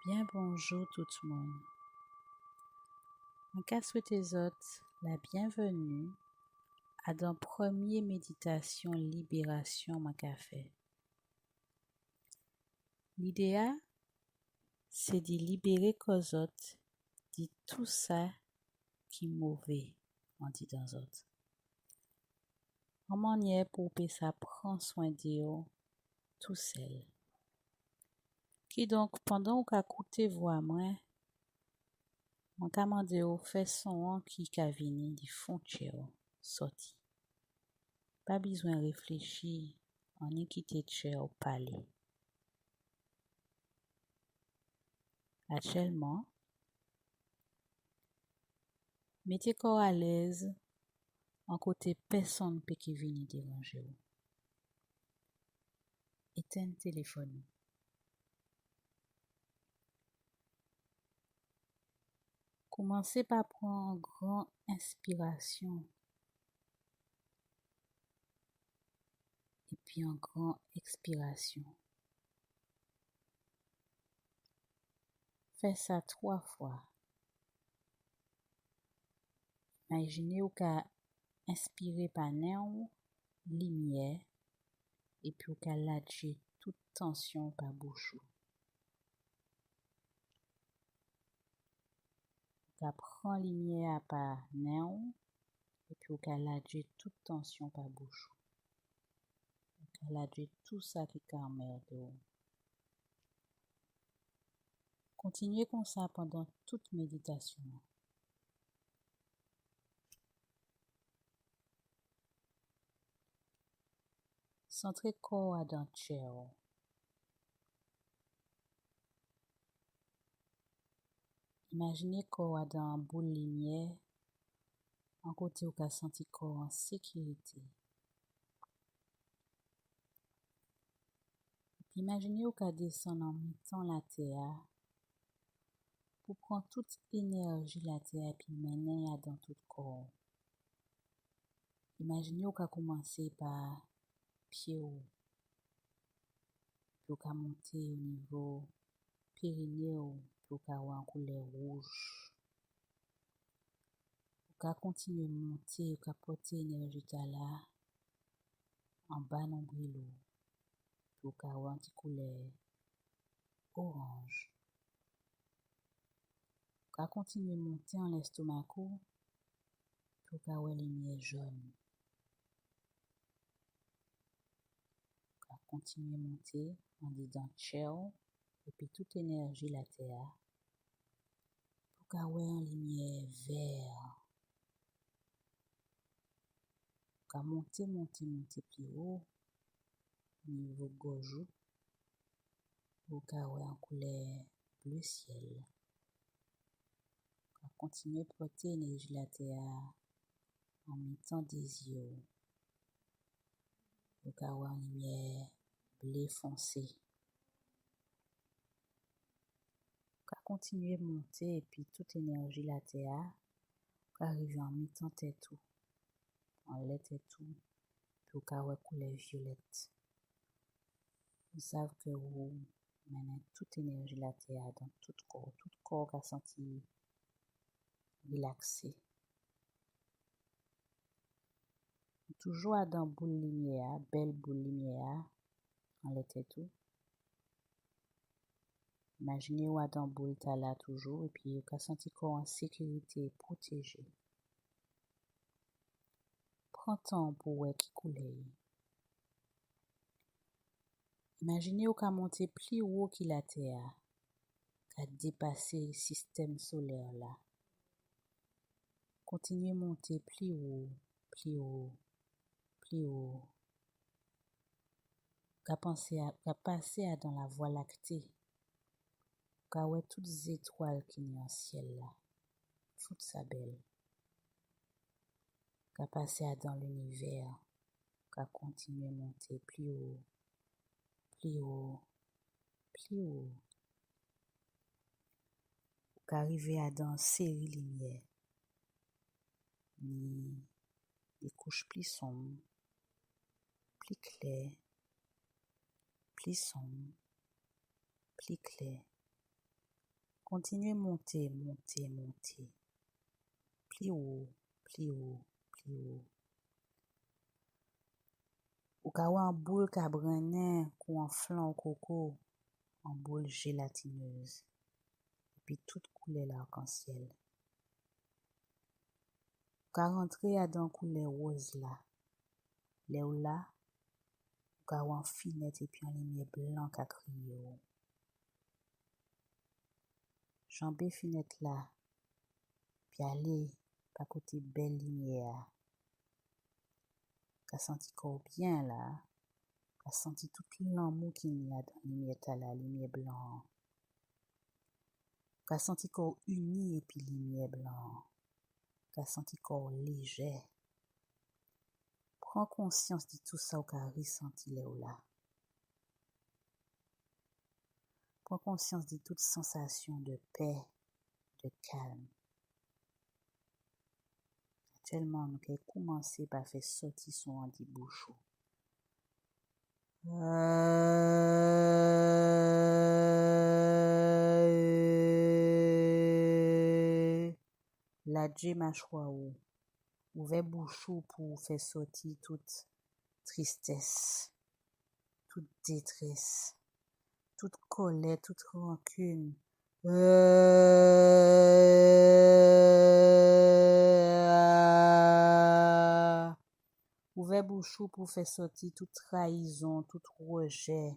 Bien bonjour tout le monde. Je souhaite autres la bienvenue à la première méditation libération que fait. L'idée c'est de libérer les autres de tout ça qui est mauvais en dit dans autres. En manière pour que ça prend soin de vous tout seul. Qui donc pendant que vous écoutez voix moi mon commande au fait son qui vini du fond sorti. Pas besoin de réfléchir, on y quitte chair au palais. Actuellement, mettez corps à l'aise en côté personne peut qui vienne déranger vous. Éteins téléphone. Commencez par prendre une grande inspiration et puis une grande expiration. Faites ça 3 fois. Imaginez qu'à inspirer par nez, lumière, et puis qu'à lâcher toute tension par bouche. Qu'à prendre lumière par nez, et puis qu'à lâcher toute tension par bouche. Qu'à lâcher tout ça qui emmerde. Continuez comme ça pendant toute méditation. Centrez corps dans le chair. Imaginez corps dans une boule de lumière, en côté où vous sentez corps en sécurité. Imaginez vous descendre en mettant la terre pour prendre toute énergie la terre et puis mener dans tout corps. Imaginez vous commencer par pied puis vous monter au niveau périnée puis vous avoir en couleur rouge. Vous continuer monter vous porter énergie là en bas nombril puis vous avoir en couleur orange. Vous continuer monter en l'estomac puis vous avoir lumière jaune. Continuer monter en dedans chair et puis toute énergie la terre pour qu'avoir en lumière vert. Pour monter plus haut niveau gorge pour qu'avoir en couleur bleu ciel. Continuer porter énergie la terre en mettant des yeux pour qu'avoir en lumière bleu foncé. Continuer monter et puis toute énergie la terre pour arriver en mettant tête tout en lettre tout pour qu'avoir couleur violette. Vous savez que vous menez toute énergie la terre dans tout corps qui a senti relaxé. Toujours dans boule lumière, belle boule lumière en lettre tout. Imaginez ou dans boule ta là toujours et puis vous senti corps en sécurité, protégé. Prends temps pour voir qui couleur. Imaginez ou monter plus haut que la terre, qu'à dépasser le système solaire là. Continuez monter plus haut, plus haut, plus haut. Qu'à passer dans la voie lactée. Qu'à voir toutes les étoiles qui sont dans le ciel là. Toute sa belle. Qu'à passer dans l'univers. Qu'à continuer monter plus haut, plus haut, plus haut. Qu'à arriver à dans série lumière. Ni des couches plus sombres, plus claires, plus sombres, plus claires, Continuez monter, monter, monter. Plus haut, plus haut, plus haut. Ou ka wè an boule cabrenin ou en flan au coco, en boule gélatineuse. Et puis toute couleur l'arc-en-ciel. Ou ka rentrer à dans couleur rose là. Là ou là, ou ka wè en finette et puis en lumière blanc ka crié ou. Jambé finette là, puis aller pa côté belle lumière. Ka senti corps bien là. Ka senti tout l'amour qu'il y a dans la lumière ta la lumière blanc. Ka senti corps uni et puis lumière blanc. Ka senti corps léger. Prends conscience de tout ça ou ka ressenti là ou là. Prends conscience de toute sensation de paix, de calme. Actuellement, nous allons commencer par faire sortir son anti-bouchon. La Dieu mâchoire ou ouvert bouchon pour faire sortir toute tristesse, toute détresse, toute colère, toute rancune. Ouvert bouchon pour faire sortir toute trahison, toute rejet,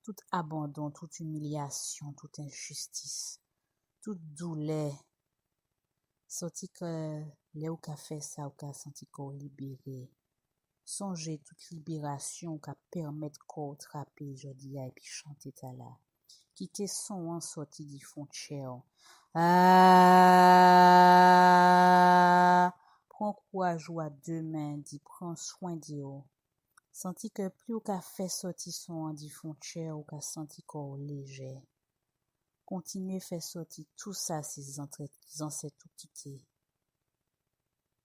tout abandon, toute humiliation, toute injustice, toute douleur. Sorti que là où qu'a fait ça, ou qu'a senti qu'on libéré. Songez toute libération qu'a permettre qu'on attraper jodi et puis chanter ta là. Quitter son en sorti du fond de chair. Prends courage ou à deux mains, dit prends soin d'eux. Senti que plus ou qu'a fait sortir son en du fond de chair ou qu'a senti qu'on léger. Continuez faire sortir tout ça ces ancêtres tout quitté.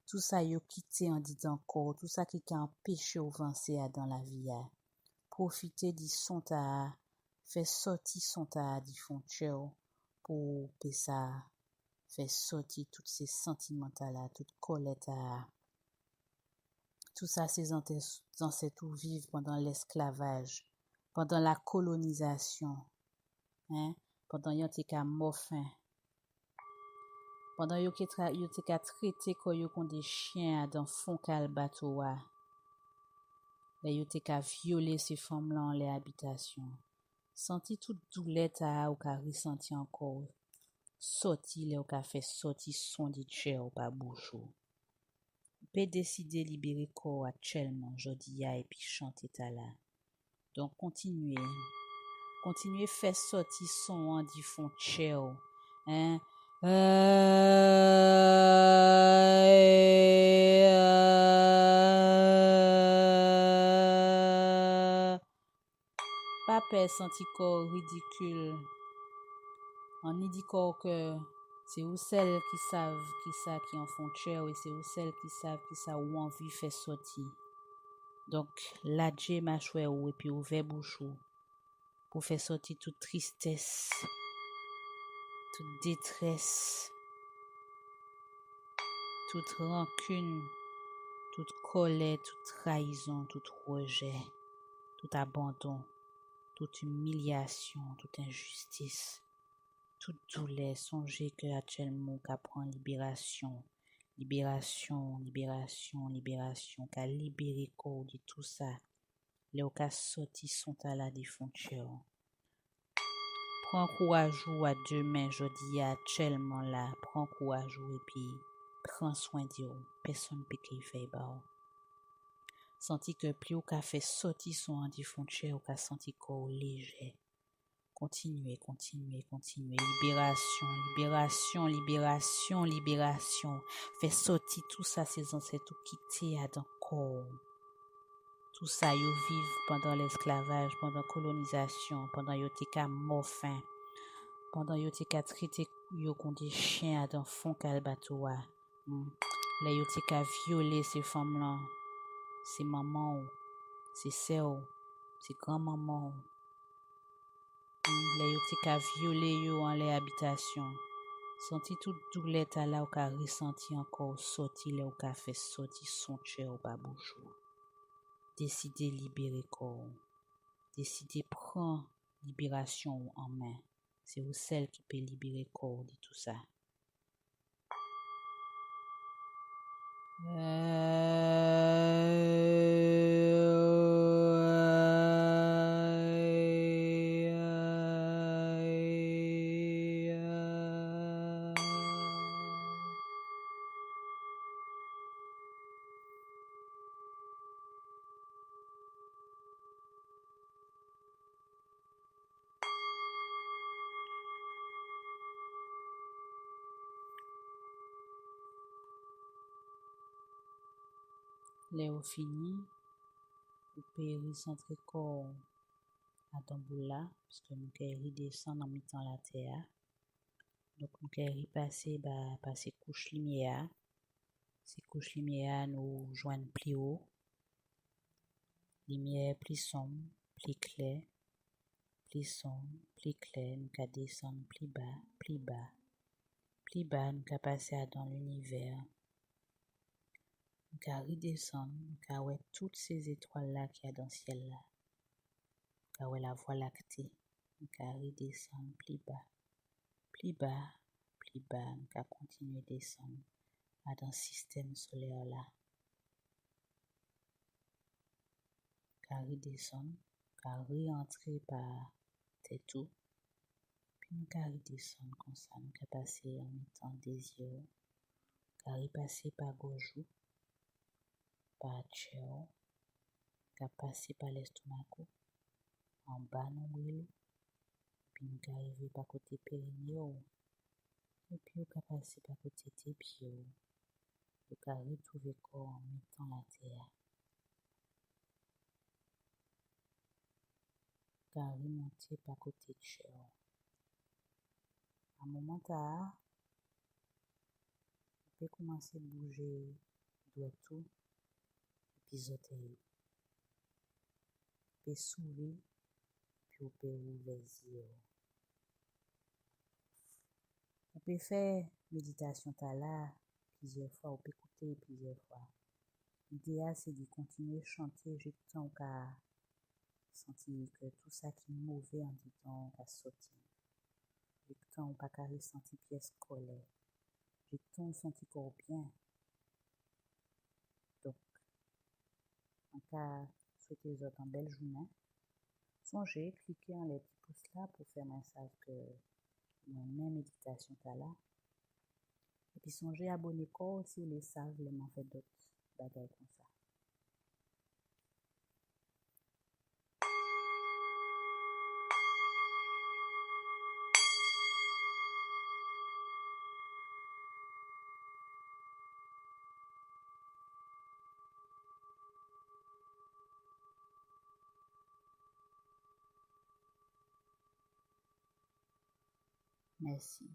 Tout ça yo quitté en dit encore, tout ça qui a empêché ou avancer dans la vie. Profitez du son ta, fait sortir son ta du fond de chair pour que ça fait sortir tous ces sentiments là, toute colère ta. Tout ça ces ancêtres vivent pendant l'esclavage, pendant la colonisation, pendant yon te ka morfin. Pendant yo te ka traité comme des chiens dans fond kal bateau a. Yo te ka violer ces femmes là en les habitations. Senti toute douleur ta ou ka ressenti encore. Sorti là ou ka fait sorti son de chair ou pas bouchou. Peut décider libérer corps actuellement jodi a et puis chanter ta là. Donc continuez faire sortir son en du fond chair. Pas peur senti corps ridicule. On y dit corps que c'est ou celles qui savent qui en font chair et c'est ou celles qui savent qui ça ou envie faire sortir. Donc la Dieu mâchoire ou et puis ouvert bouchou pour faire sortir toute tristesse, toute détresse, toute rancune, toute colère, toute trahison, tout rejet, tout abandon, toute humiliation, toute injustice, toute douleur. Songez que actuellement qu'a prend libération, qu'a libéré corps de tout ça. Là qu'a sorti son tala des frontières. Prends courage ou à deux mains, jodi actuellement là. Prends courage ou et puis prends soin d'eux. Personne peut qu'il fait bas. Senti que plus ou qu'a fait sortir son handi frontière ou qu'a senti corps léger. Continuez. Libération. Fait sortir tout ça, ces ancêtres quittés à dans corps. Tout ça, yo vivent pendant l'esclavage, pendant la colonisation, pendant yo te ka morfin, pendant yo te ka traité yo comme des chiens dans fond kal bateau. Là yo te ka violer ces femmes là, ces mamans, ces sœurs, ces grand-mamans. les yo te ka viole yo en les habitations. Senti toute douleur ta là ou ka ressenti encore sorti là ou ka fait sorti son chè ou pas bouchou. Décider libérer corps. Décider prendre libération en main. C'est vous celle qui peut libérer corps de tout ça. Les au fini, vous pouvez recentrer corps à Damboula, parce que nous pouvons descendre en mettant la terre. Donc nous pouvons passer par ces couches lumière. Ces couches lumière nous joignent plus haut. Lumière plus sombre, plus claire, plus sombre, plus clair. Nous pouvons descendre plus bas, plus bas. Plus bas, nous pouvons passer dans l'univers. Nous pouvons redescendre, nous pouvons voir toutes ces étoiles-là qu'il y a dans le ciel-là. Nous pouvons voir la voie lactée. Nous pouvons redescendre plus bas, plus bas, plus bas. Nous pouvons continuer à descendre dans le système solaire-là. Nous pouvons redescendre, nous pouvons re-entrer par Tétou. Puis nous pouvons redescendre comme ça. Nous pouvons passer en mettant des yeux. Nous pouvons repasser par Gojou, par Tchéo. Nous pouvons passer par l'estomac, en bas nombril. Puis nous pouvons arriver par côté périnée. Et puis nous pouvons passer par côté tes pieds. Nous pouvons retrouver le corps en mettant la terre. Nous pouvons remonter par côté de Tchéo. À un moment là, vous pouvez commencer à bouger doigt tout et puis zoter. Vous pouvez sourire puis vous pouvez ouvrir les yeux. Vous pouvez faire méditation là plusieurs fois, vous pouvez écouter plusieurs fois. L'idée c'est de continuer à chanter jusqu'à temps qu'à sentir que tout ça qui est mauvais en dedans va sortir. Jusqu'à temps pas qu'à ressentir pièce colère. Jusqu'à temps sentir corps bien. Donc, en cas souhaiter aux autres une belle journée, songez, cliquez en les petits pouces là pour faire un message que même méditation là. Et puis songez abonner corps si vous les savez, les m'en fait d'autres bagages comme ça. Merci.